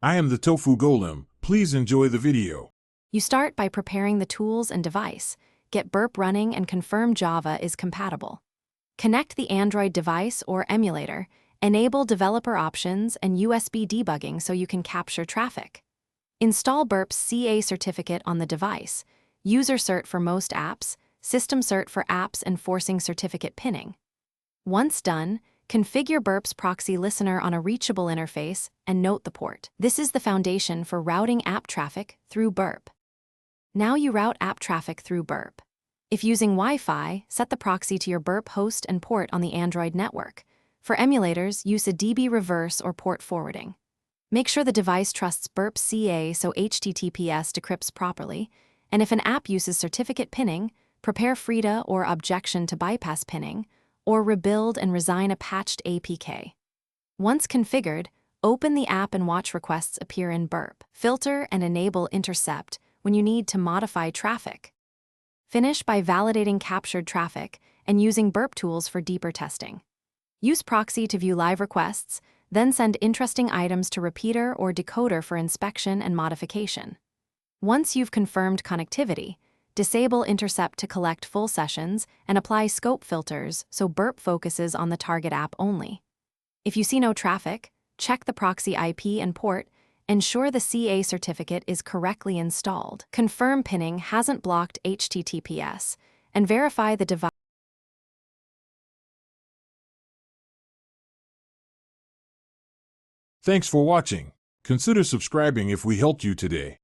I am the Tofu Golem. Please enjoy the video. You start by preparing the tools and device, get Burp running and confirm Java is compatible. Connect the Android device or emulator, enable developer options and USB debugging so you can capture traffic. Install Burp's CA certificate on the device, user cert for most apps, system cert for apps enforcing certificate pinning. Once done, configure Burp's proxy listener on a reachable interface and note the port. This is the foundation for routing app traffic through Burp. Now you route app traffic through Burp. If using Wi-Fi, set the proxy to your Burp host and port on the Android network. For emulators, use a DB reverse or port forwarding. Make sure the device trusts Burp CA so HTTPS decrypts properly, and if an app uses certificate pinning, prepare FRIDA or objection to bypass pinning, or rebuild and resign a patched APK. Once configured, open the app and watch requests appear in Burp. Filter and enable intercept when you need to modify traffic. Finish by validating captured traffic and using Burp tools for deeper testing. Use Proxy to view live requests, then send interesting items to repeater or decoder for inspection and modification. Once you've confirmed connectivity, disable intercept to collect full sessions and apply scope filters so Burp focuses on the target app only. If you see no traffic, check the proxy IP and port, ensure the CA certificate is correctly installed, confirm pinning hasn't blocked HTTPS, and verify the device. Thanks for watching. Consider subscribing if we helped you today.